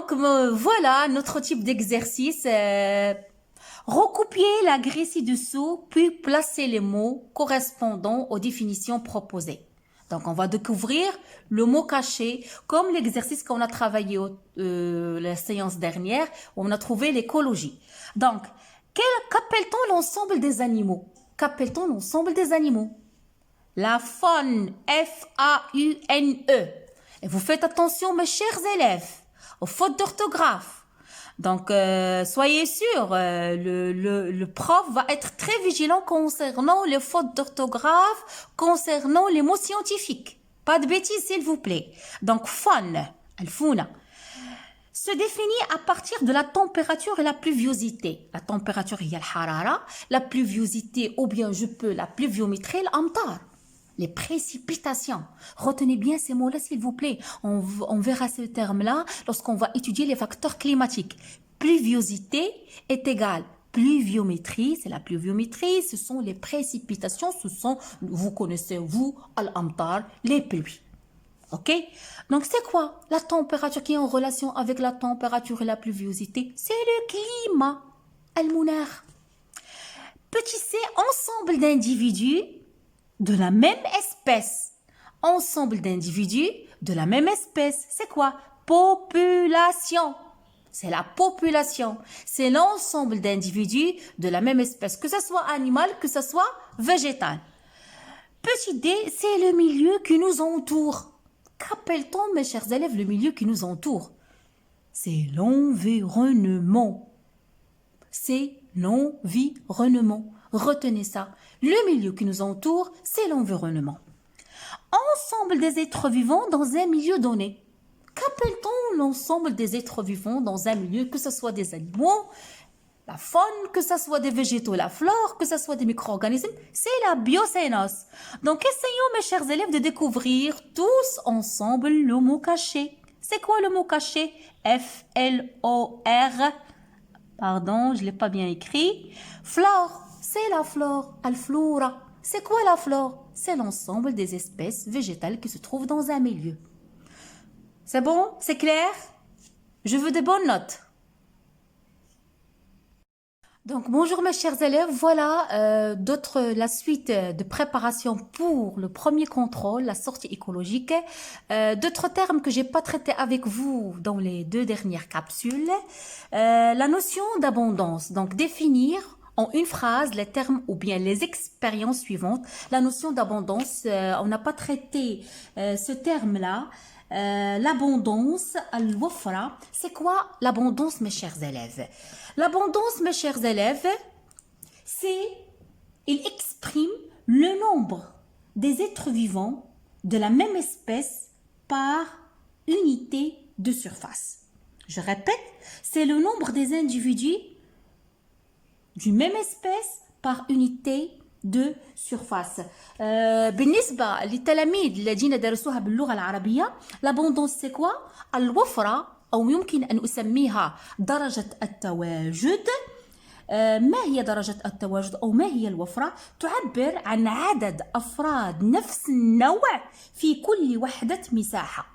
Donc voilà notre type d'exercice. Recopier la grille ci-dessous, puis placer les mots correspondant aux définitions proposées. Donc on va découvrir le mot caché, comme l'exercice qu'on a travaillé la séance dernière, où on a trouvé l'écologie. Donc, qu'appelle-t-on l'ensemble des animaux? Qu'appelle-t-on l'ensemble des animaux? La faune, F-A-U-N-E. Et vous faites attention, mes chers élèves, aux fautes d'orthographe. Donc, soyez sûrs, le prof va être très vigilant concernant les fautes d'orthographe, concernant les mots scientifiques. Pas de bêtises, s'il vous plaît. Donc, faune, الفونة, se définit à partir de la température et la pluviosité. La température, هي الحرارة. La pluviosité, ou bien je peux la pluviométrie, l'amtar. Les précipitations. Retenez bien ces mots-là, s'il vous plaît. On verra ce terme-là lorsqu'on va étudier les facteurs climatiques. Pluviosité est égale. Pluviométrie, c'est la pluviométrie, ce sont les précipitations, ce sont, vous connaissez, vous, al-amtar, les pluies. Ok? Donc, c'est quoi la température qui est en relation avec la température et la pluviosité? C'est le climat. Al-munar. Petit c, ensemble d'individus de la même espèce. Ensemble d'individus de la même espèce. C'est quoi? Population. C'est la population. C'est l'ensemble d'individus de la même espèce. Que ce soit animal, que ce soit végétal. Petit d, c'est le milieu qui nous entoure. Qu'appelle-t-on, mes chers élèves, le milieu qui nous entoure? C'est l'environnement. C'est l'environnement. Retenez ça. Le milieu qui nous entoure, c'est l'environnement. Ensemble des êtres vivants dans un milieu donné. Qu'appelle-t-on l'ensemble des êtres vivants dans un milieu, que ce soit des animaux, la faune, que ce soit des végétaux, la flore, que ce soit des micro-organismes? C'est la biocénose. Donc, essayons, mes chers élèves, de découvrir tous ensemble le mot caché. C'est quoi le mot caché? F-L-O-R. Pardon, je ne l'ai pas bien écrit. Flore. C'est la flore, al-flora. C'est quoi la flore? C'est l'ensemble des espèces végétales qui se trouvent dans un milieu. C'est bon? C'est clair? Je veux des bonnes notes. Donc, bonjour mes chers élèves, voilà la suite de préparation pour le premier contrôle, la sortie écologique. D'autres termes que j'ai pas traités avec vous dans les 2 dernières capsules. La notion d'abondance, donc définir en une phrase les termes ou bien les expériences suivantes. La notion d'abondance, on n'a pas traité ce terme-là. L'abondance, al-wafra, c'est quoi l'abondance, mes chers élèves? L'abondance, mes chers élèves, il exprime le nombre des êtres vivants de la même espèce par unité de surface. Je répète, c'est le nombre des individus d'une même espèce par unité de surface. بالنسبة للتلاميذ الذين درسوها باللغة العربية، l'abondance c'est quoi؟ الوفرة أو يمكن أن أسميها درجة التواجد. ما هي درجة التواجد أو ما هي الوفرة؟ تعبر عن عدد أفراد نفس النوع في كل وحدة مساحة.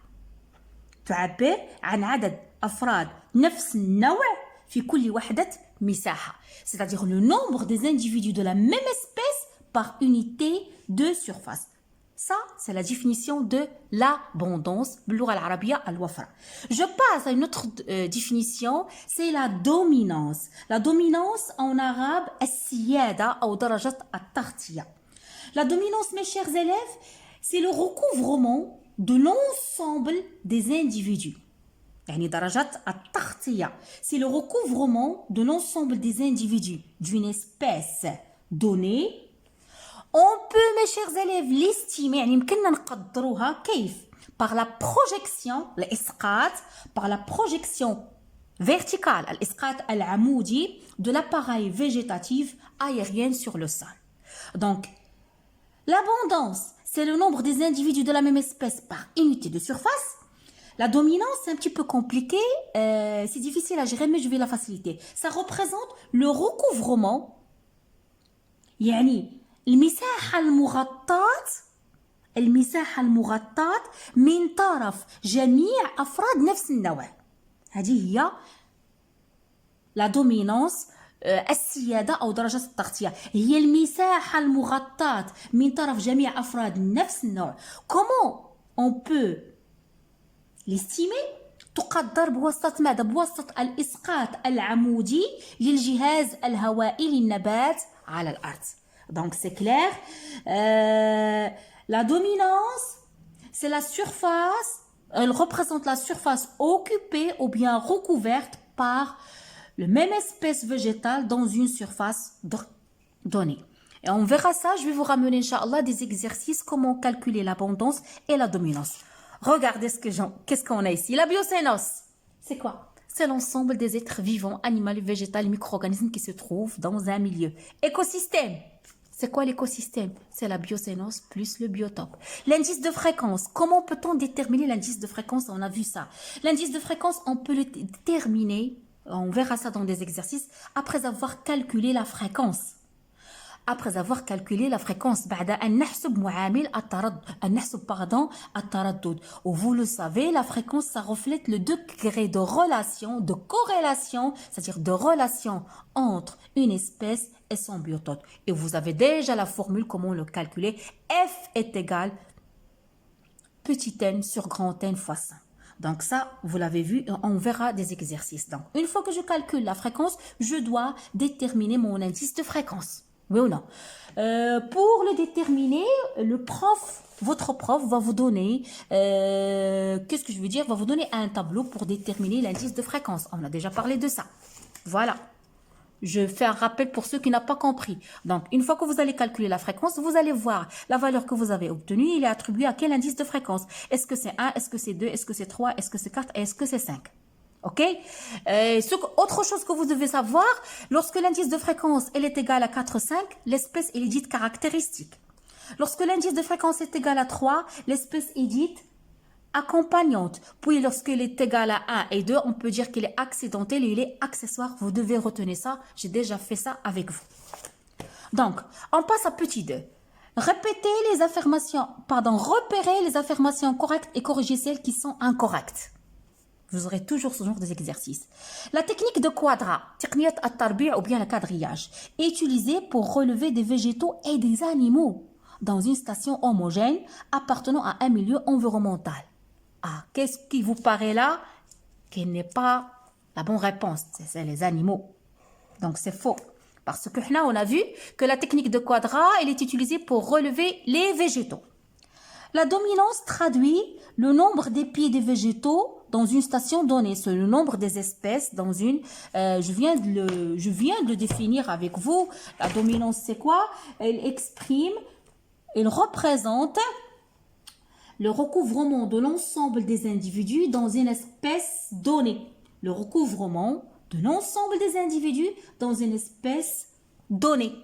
تعبر عن عدد أفراد نفس النوع في كل وحدة مساحة. C'est-à-dire le nombre des individus de la même espèce par unité de surface. Ça, c'est la définition de l'abondance. باللغة العربية الوفرة. Je passe à une autre définition, c'est la dominance. La dominance en arabe, السيادة أو درجة التغطية. La dominance, mes chers élèves, c'est le recouvrement de l'ensemble des individus. يعني درجة التغطية. C'est le recouvrement de l'ensemble des individus d'une espèce donnée. On peut, mes chers élèves, l'estimer, يعني يمكننا نقدروها كيف؟ Par la projection, الإسقاط, par la projection verticale, الإسقاط العمودي de l'appareil végétatif aérien sur le sol. Donc, l'abondance, c'est le nombre des individus de la même espèce par unité de surface. La dominance, c'est un petit peu compliqué, c'est difficile à gérer, mais je vais la faciliter. Ça représente le recouvrement, يعني المساحة المغطاة من طرف جميع أفراد نفس النوع. هذه هي la dominance السيادة أو درجة التغطية. هي المساحة المغطاة من طرف جميع أفراد نفس النوع. Comment on peut l'estimer؟ تقدر بواسطة ماذا؟ بواسطة الإسقاط العمودي للجهاز الهوائي للنبات على الأرض. Donc c'est clair. La dominance, c'est la surface, elle représente la surface occupée ou bien recouverte par le même espèce végétale dans une surface donnée. Et on verra ça, je vais vous ramener, Inch'Allah, des exercices, comment calculer l'abondance et la dominance. Regardez qu'est-ce qu'on a ici. La biocénose, c'est quoi? C'est l'ensemble des êtres vivants, animaux, végétaux, micro-organismes qui se trouvent dans un milieu. Écosystème. C'est quoi l'écosystème? C'est la biocénose plus le biotope. L'indice de fréquence. Comment peut-on déterminer l'indice de fréquence? On a vu ça. L'indice de fréquence, on peut le déterminer, on verra ça dans des exercices, après avoir calculé la fréquence. Après avoir calculé la fréquence, بعد أن نحسب معامل التردد. Vous le savez, la fréquence, ça reflète le degré de relation, de corrélation, c'est-à-dire de relation entre une espèce et son biotope. Et vous avez déjà la formule, comment le calculer. F est égal petit n sur grand N fois 5. Donc ça, vous l'avez vu, on verra des exercices. Donc, une fois que je calcule la fréquence, je dois déterminer mon indice de fréquence. Oui ou non? Pour le déterminer, votre prof va vous donner, qu'est-ce que je veux dire? Va vous donner un tableau pour déterminer l'indice de fréquence. On a déjà parlé de ça. Voilà. Je fais un rappel pour ceux qui n'ont pas compris. Donc, une fois que vous allez calculer la fréquence, vous allez voir la valeur que vous avez obtenue. Il est attribué à quel indice de fréquence? Est-ce que c'est 1? Est-ce que c'est 2? Est-ce que c'est 3? Est-ce que c'est 4? Est-ce que c'est 5? Ok? Autre chose que vous devez savoir, lorsque l'indice de fréquence elle est égal à 4, 5, l'espèce est dite caractéristique. Lorsque l'indice de fréquence est égal à 3, l'espèce est dite accompagnante. Puis lorsqu'il est égal à 1 et 2, on peut dire qu'il est accidentel et il est accessoire. Vous devez retenir ça. J'ai déjà fait ça avec vous. Donc, on passe à petit 2. Repérez les affirmations correctes et corrigez celles qui sont incorrectes. Vous aurez toujours ce genre d'exercice. La technique de quadra, technique at-tarbi' ou bien le quadrillage, est utilisée pour relever des végétaux et des animaux dans une station homogène appartenant à un milieu environnemental. Ah, qu'est-ce qui vous paraît là? Qui n'est pas la bonne réponse, c'est les animaux. Donc c'est faux. Parce que là, on a vu que la technique de quadra, elle est utilisée pour relever les végétaux. La dominance traduit le nombre des pieds des végétaux dans une station donnée. C'est le nombre des espèces dans une... je viens de le définir avec vous. La dominance, c'est quoi? Elle représente le recouvrement de l'ensemble des individus dans une espèce donnée. Le recouvrement de l'ensemble des individus dans une espèce donnée.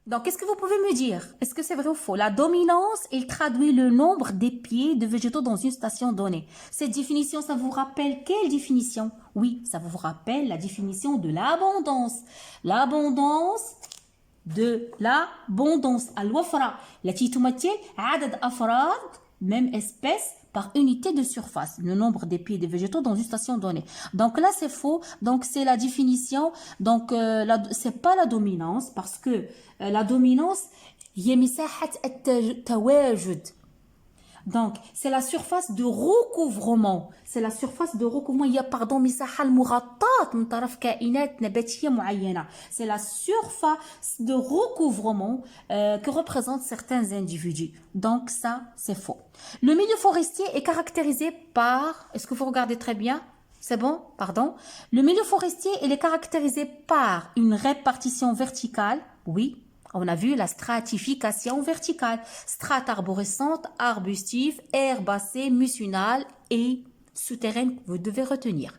Donc, qu'est-ce que vous pouvez me dire? Est-ce que c'est vrai ou faux? La dominance, il traduit le nombre des pieds de végétaux dans une station donnée. Cette définition, ça vous rappelle quelle définition? Oui, ça vous rappelle la définition de l'abondance. L'abondance de l'abondance. Al-wafra, التي تمثل عدد أفراد même espèce par unité de surface, le nombre des pieds des végétaux dans une station donnée. Donc là, c'est faux. Donc, c'est la définition. Donc, c'est pas la dominance parce que la dominance, هي مساحة التواجد. Donc, c'est la surface de recouvrement. C'est la surface de recouvrement. Il y a, pardon, مساحة المغطاة من طرف كائنات نباتية معينة. C'est la surface de recouvrement que représentent certains individus. Donc, ça, c'est faux. Le milieu forestier est caractérisé par... Est-ce que vous regardez très bien? C'est bon? Pardon. Le milieu forestier, il est caractérisé par une répartition verticale. Oui. On a vu la stratification verticale, strates arborescentes, arbustives, herbacées, mucinales et souterraines, vous devez retenir.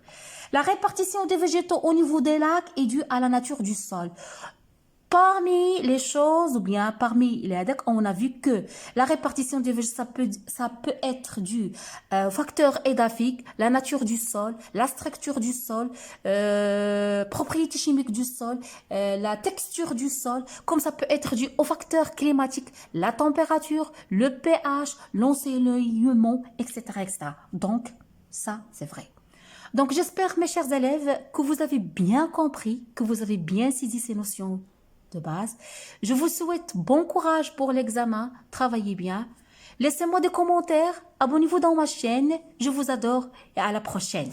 La répartition des végétaux au niveau des lacs est due à la nature du sol. Parmi les choses, ou bien parmi les ADEC, on a vu que la répartition des végétaux, ça peut être dû au facteur édaphique, la nature du sol, la structure du sol, propriétés chimiques du sol, la texture du sol, comme ça peut être dû au facteur climatique, la température, le pH, l'ensoleillement, etc., etc. Donc, ça, c'est vrai. Donc, j'espère, mes chers élèves, que vous avez bien compris, que vous avez bien saisi ces notions de base. Je vous souhaite bon courage pour l'examen. Travaillez bien. Laissez-moi des commentaires. Abonnez-vous dans ma chaîne. Je vous adore et à la prochaine.